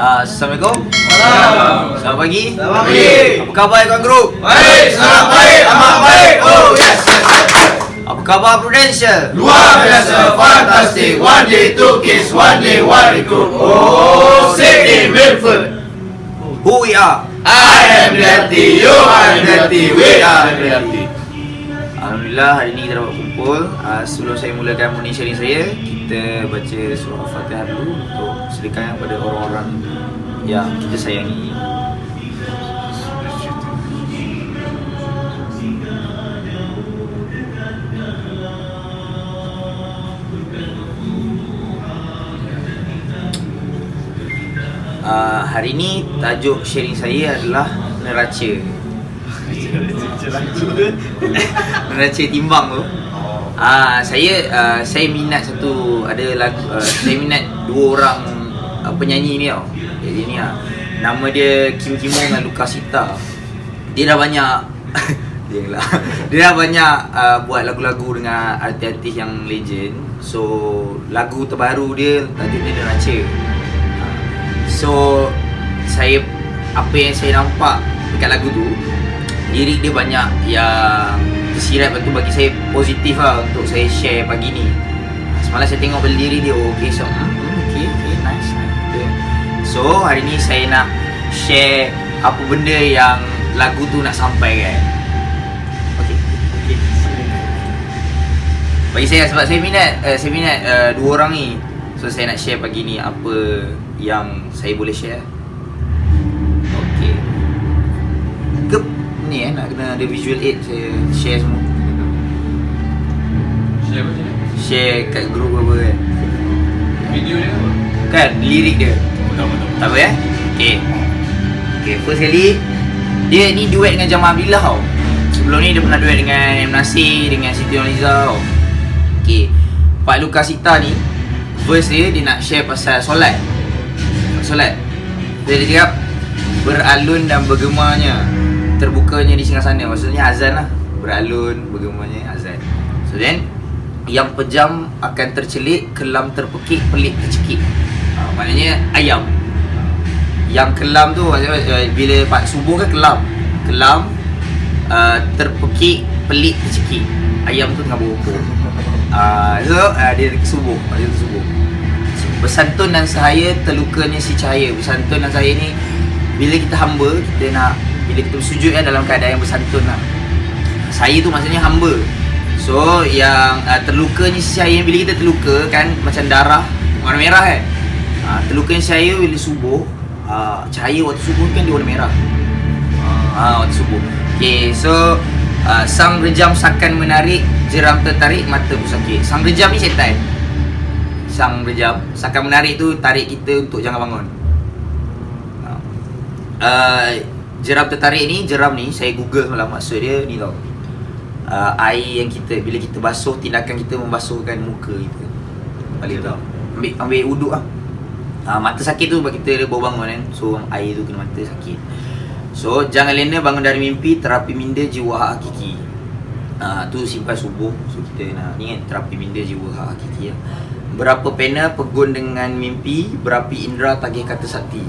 Assalamualaikum. Salam. Selamat pagi. Selamat pagi. Apa khabar kawan grup? Baik, sangat baik, amat baik. Oh yes. Apa khabar Prudential? Luar biasa, fantastic. One day two kids, one day one recruit. Oh, Sydney Milford. Who we are? I am Reality, you are Reality, we are Reality. Alhamdulillah hari ini kita dapat kumpul. Sebelum saya mulakan morning sharing saya, kita baca surah Al-Fatihah dulu untuk sedekah kepada orang-orang yang kita sayangi. Hari ini tajuk sharing saya adalah neraca. Neraca timbang tu. Saya minat satu ada lagu, saya minat dua orang penyanyi ni tau. Jadi ni nama dia Kim Kimo dengan Lukasita. Dia dah banyak dia dah banyak buat lagu-lagu dengan artis-artis yang legend. So lagu terbaru dia tajuk dia Neraca. So apa yang saya nampak dekat lagu tu, lirik dia banyak yang tersirat, betul bagi saya positif lah untuk saya share pagi ni. Semalam saya tengok lirik dia, okay, so okay, nice. So hari ni saya nak share apa benda yang lagu tu nak sampaikan. Okay. Bagi saya, sebab saya minat dua orang ni, so saya nak share pagi ni apa yang saya boleh share. Okay. Ni nak kena ada visual aid, saya share semua. Share apa je? Share kat grup apa kan. Video dia apa? Kan lirik dia. Betul. Tak apa Okay, first kali dia ni duet dengan Jamal Abdillah tau. Sebelum ni dia pernah duet dengan M. Nasir, dengan Siti Nurhaliza tau. Okay, Pak Lukasita ni first dia nak share pasal solat. Dia cakap beralun dan bergemanya, terbukanya di singgasana. Maksudnya azan lah. Beralun, bergemanya azan. So then yang pejam akan tercelik, kelam terpekik, pelik tercekik. Maknanya ayam. Yang kelam tu maksudnya bila pak subuh kan kelam terpekik, pelik tercekik. Ayam tu tengah berbumbung. Dia subuh. Bersantun dan sahaya terlukanya si cahaya. Bersantun dan sahaya ni bila kita hamba, bila kita bersujud kan dalam keadaan yang bersantun lah. Saya tu maksudnya hamba. So yang terlukanya si cahaya, bila kita terluka kan macam darah warna merah kan. Terlukanya si cahaya bila subuh, cahaya waktu subuh kan dia warna merah. Waktu subuh. Okay, so sang rejam sakan menarik, jeram tertarik, mata bersakit. Sang rejam ni syaitan. Sang rejam sakan menarik tu tarik kita untuk jangan bangun. Jeram tertarik ni, jeram ni saya google semalam, maksud dia ni tau. Air yang kita, bila kita basuh, tindakan kita membasuhkan muka kita. Balik tau. Ambil wuduk lah. Mata sakit tu sebab kita baru bangun kan. So air tu kena mata sakit. So jangan lena bangun dari mimpi, terapi minda jiwa hak hakiki. Tu simpan subuh. So kita nak ni kan, terapi minda jiwa hak hakiki lah. Berapa pena pegun dengan mimpi, berapi indera tagih kata sakti.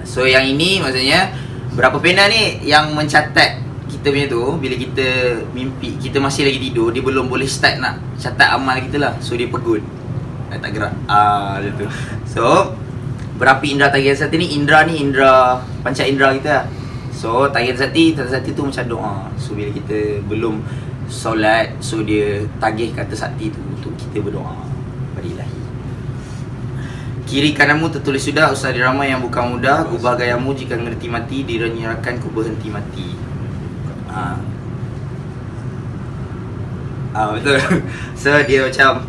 So yang ini maksudnya berapa pena ni yang mencatat kita punya tu. Bila kita mimpi, kita masih lagi tidur, dia belum boleh start nak catat amal kita lah. So dia pegun, tak gerak. Macam tu. So berapi indera tagih kata sakti ni, indera panca indera kita lah. So tagih kata sakti tu macam doa. So bila kita belum solat, so dia tagih kata sakti tu untuk kita berdoa pada ilahi. Kiri kananmu tertulis sudah, usaha dirama yang bukan mudah. Gubah gayamu jika ngerti mati, direnyerakan ku berhenti mati. Betul. So dia macam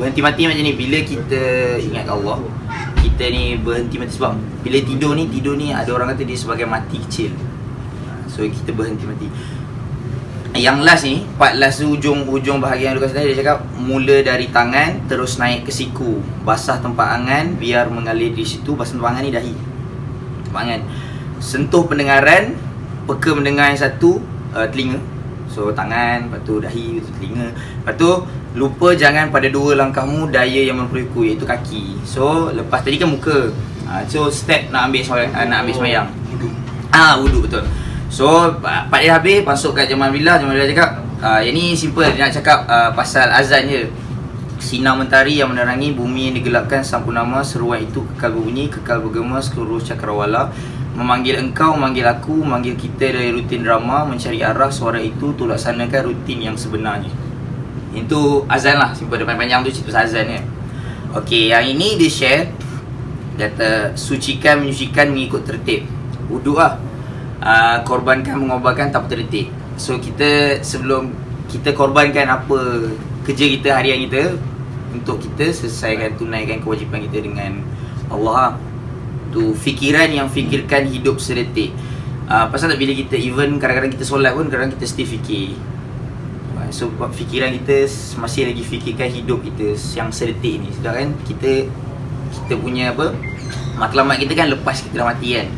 berhenti mati macam ni. Bila kita ingat Allah, kita ni berhenti mati. Sebab bila tidur ni ada orang kata dia sebagai mati kecil. So kita berhenti mati. Yang last ni, part last tu, ujung bahagian Lukas tadi, dia cakap mula dari tangan terus naik ke siku, basah tempat angan biar mengalir di situ. Basah tempat angan ni dahi, tempat angan. Sentuh pendengaran, peka mendengar yang satu, telinga. So tangan, lepas tu dahi, lepas tu telinga. Lepas tu lupa jangan pada dua langkahmu daya yang memperikul, iaitu kaki. So lepas tadi kan muka. So step nak ambil semayang. Wudu betul. So part dia habis, masuk kat Jamal Billah cakap yang ni simple, dia nak cakap pasal azan je. Sinar mentari yang menerangi bumi yang digelapkan sampurnama, seruan itu kekal berbunyi, kekal bergema seluruh cakrawala, memanggil engkau, memanggil aku, memanggil kita dari rutin drama, mencari arah suara itu untuk laksanakan rutin yang sebenarnya. Itu azan lah, simple, panjang tu cerita azan ni. Okey, yang ini dia share, kata sucikan, menyucikan mengikut tertib. Wuduk lah, korbankan, mengobarkan tanpa tertib. So kita sebelum kita korbankan apa kerja kita harian kita, untuk kita selesaikan, tunaikan kewajipan kita dengan Allah. Tu fikiran yang fikirkan hidup sedetik. Pasal tak bila kita even kadang-kadang kita solat pun kadang-kadang kita still fikir. So fikiran kita masih lagi fikirkan hidup kita yang sedetik ni. Sedangkan kita punya apa, matlamat kita kan lepas kita dah mati kan.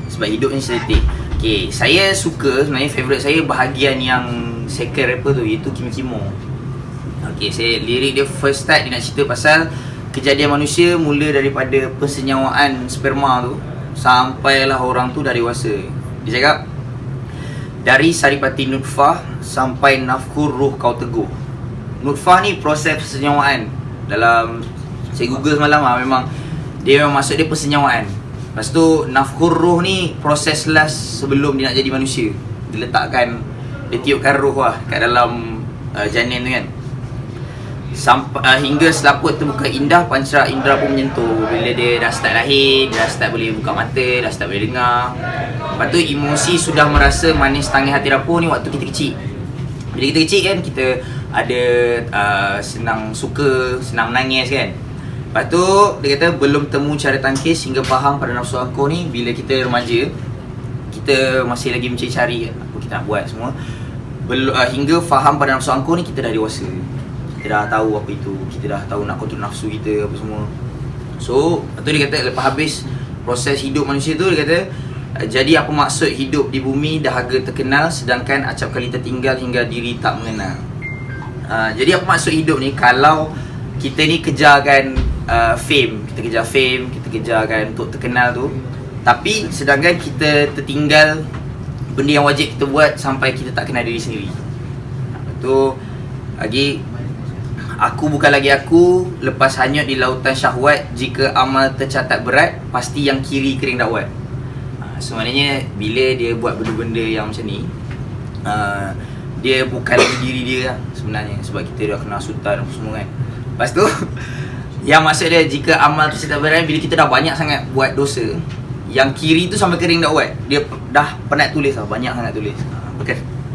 Sebab hidup ni sedetik. Okay, saya suka, sebenarnya favourite saya bahagian yang second rapper tu, iaitu Kim Kimo. Okay, saya lirik dia first start, dia nak cerita pasal kejadian manusia mula daripada persenyawaan sperma tu sampailah orang tu dah dewasa. Dia cakap dari saripati nutfah sampai nafkur ruh kau teguh. Nutfah ni proses persenyawaan. Dalam saya google semalam memang dia memang maksud dia persenyawaan. Lepas tu nafkur ruh ni proses last sebelum dia nak jadi manusia. Dia letakkan, dia tiupkan ruh lah kat dalam janin tu kan. Hingga selaput terbuka indah, pancara indera pun menyentuh. Bila dia dah start lahir, dia dah start boleh buka mata, dah start boleh dengar. Lepas tu emosi sudah merasa manis tangis hati rapuh ni waktu kita kecil. Bila kita kecil kan, kita ada senang suka, senang menangis kan. Lepas tu dia kata belum temu cara tangkis hingga faham pada nafsu angkuh ni. Bila kita remaja, kita masih lagi mencari-cari apa kita nak buat semua. Hingga faham pada nafsu angkuh ni kita dah dewasa. Kita dah tahu apa itu, kita dah tahu nak kontrol nafsu kita apa semua. So, lepas tu dia kata lepas habis proses hidup manusia tu, dia kata jadi apa maksud hidup di bumi, dahaga terkenal sedangkan acap kali tertinggal hingga diri tak mengenal. Jadi apa maksud hidup ni kalau kita ni kejarkan fame, kita kejarkan untuk terkenal tu, tapi sedangkan kita tertinggal benda yang wajib kita buat sampai kita tak kenal diri sendiri. Lepas tu lagi, aku bukan lagi aku, lepas hanyut di lautan syahwat. Jika amal tercatat berat, pasti yang kiri kering dakwat. Sebenarnya bila dia buat benda-benda yang macam ni, dia bukan lagi diri dia lah sebenarnya. Sebab kita dah kenal sultan apa semua kan. Lepas tu yang maksud dia, jika amal tercatat berat, bila kita dah banyak sangat buat dosa, yang kiri tu sampai kering dakwat. Dia dah penat tulis lah, banyak sangat tulis,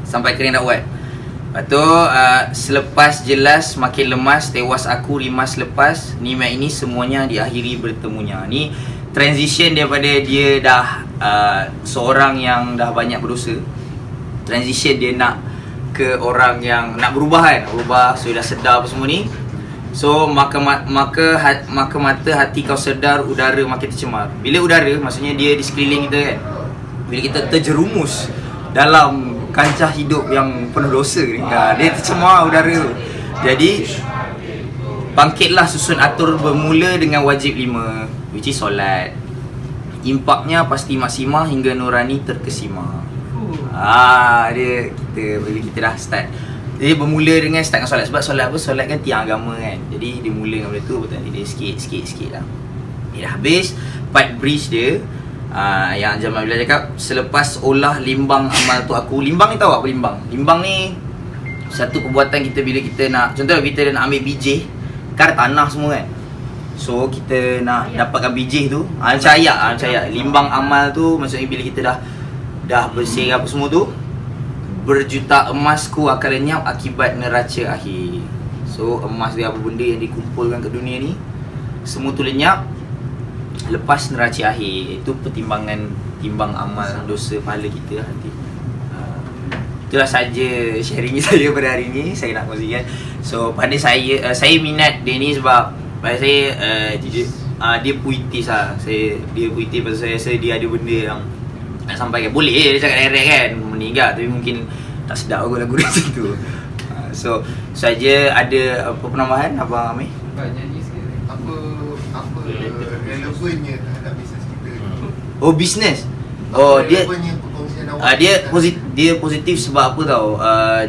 sampai kering dakwat. Lepas tu selepas jelas makin lemas, tewas aku rimas lepas, nikmat ini semuanya diakhiri bertemunya. Ni transition daripada dia dah seorang yang dah banyak berdosa, transition dia nak ke orang yang nak berubah kan, berubah, so dah sedar apa semua ni. So maka mata hati kau sedar, udara makin tercemar. Bila udara maksudnya dia di sekeliling kita kan. Bila kita terjerumus dalam kancah hidup yang penuh dosa ni, dia tercemar udara tu. Jadi bangkitlah susun atur bermula dengan wajib 5, which is solat. Impaknya pasti maksimah hingga nurani terkesima. Dia bila kita dah start, jadi bermula dengan start dengan solat. Sebab solat apa? Solat kan tiang agama kan. Jadi dia mula dengan benda tu, betul dia sikit lah. Dia dah habis part bridge dia. Yang Jamal Billah cakap, selepas olah limbang amal tu aku. Limbang ni tahu apa limbang? Limbang ni satu perbuatan kita bila kita nak, contoh kita nak ambil bijih, kan tanah semua kan. So kita nak dapatkan bijih tu, macam ayat. Limbang amal tu maksudnya bila kita dah bersih apa semua tu, berjuta emasku akan lenyap akibat neraca akhir. So emas dia apa benda yang dikumpulkan ke dunia ni, semua tu lenyap lepas neraca akhir. Itu timbang amal dosa pahala kita nanti. Itulah saja sharing saya pada hari ni, saya nak kongsikan. So pada saya minat dia ni sebab pada saya dia puitis lah. Dia puitis pasal saya rasa dia ada benda yang nak sampaikan. Boleh dia cakap direct kan, meninggal, tapi mungkin tak sedap aku lagu dia macam tu. So saja ada apa penambahan Abang Amir? Nyanyi sikit. Apa relevannya terhadap bisnes kita? Oh, bisnes. Oh, dia relevannya perkongsian awak? dia positif sebab apa tau?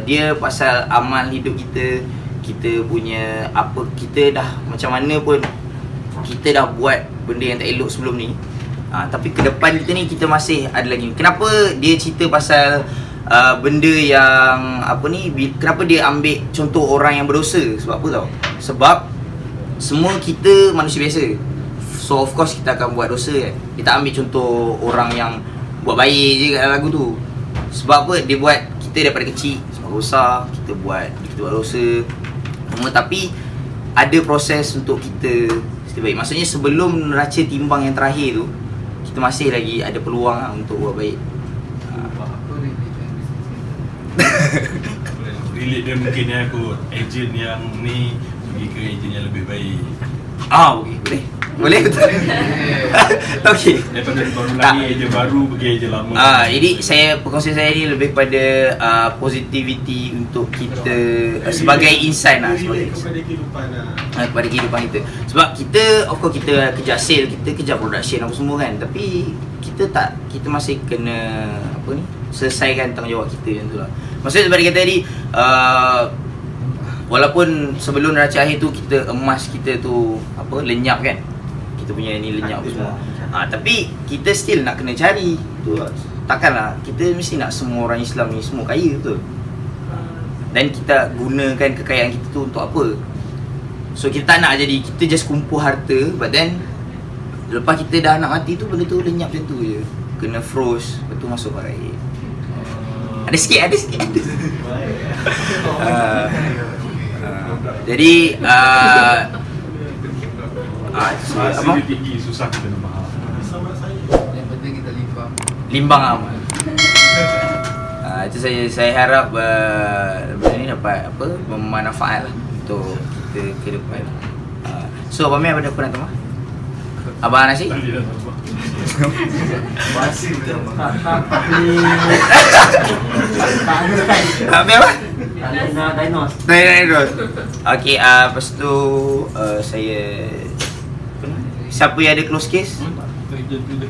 Dia pasal amal hidup kita. Kita punya apa, kita dah macam mana pun kita dah buat benda yang tak elok sebelum ni. Tapi ke depan kita ni kita masih ada lagi. Kenapa dia cerita pasal benda yang apa ni, kenapa dia ambil contoh orang yang berdosa? Sebab apa tau? Sebab semua kita manusia biasa. So of course kita akan buat dosa kan. Kita ambil contoh orang yang buat baik je kat lagu tu. Sebab apa? Dia buat kita daripada kecil sampai besar kita buat dosa. Tapi ada proses untuk kita setiap baik. Maksudnya sebelum neraca timbang yang terakhir tu, kita masih lagi ada peluang lah untuk buat baik. Apa related bisnes kita? Relate dia mungkin kot agent yang ni pergi ke agent yang lebih baik. Boleh. Boleh betul. Okey. Daripada baru lagi agent baru pergi agent lama. Jadi perkongsian saya ni lebih pada positivity untuk kita sebagai insan lah, Kepada kehidupan kepada kehidupan kita. Sebab kita of course kita kejar sale, kita kejar production apa semua kan. Tapi kita masih kena apa ni, selesaikan tanggungjawab kita macam tu lah. Maksudnya seperti kata tadi, walaupun sebelum neraca akhir tu kita emas kita tu apa, lenyap kan. Kita punya ni lenyap apa semua. Tapi kita still nak kena cari tu lah. Takkanlah kita mesti nak semua orang Islam ni semua kaya betul. Dan kita gunakan kekayaan kita tu untuk apa? So kita tak nak jadi kita just kumpul harta, but then lepas kita dah nak mati tu benda tu lenyap macam tu je. Kena froze, lepas tu masuk baraik. Ada sikit. Jadi Apa? Tinggi susah kita nak faham. yang penting kita limbang amal. Itu saya harap benda ni dapat apa, bermanfaat lah untuk kita ke depan. So Abang Mir ada apa nak tambah? Abang Nasi? Tak boleh dah tambah. Masih betul. Abang apa? Dinos. Dinos. Okey, lepas tu saya siapa yang ada close case? Tak, agent tu dia.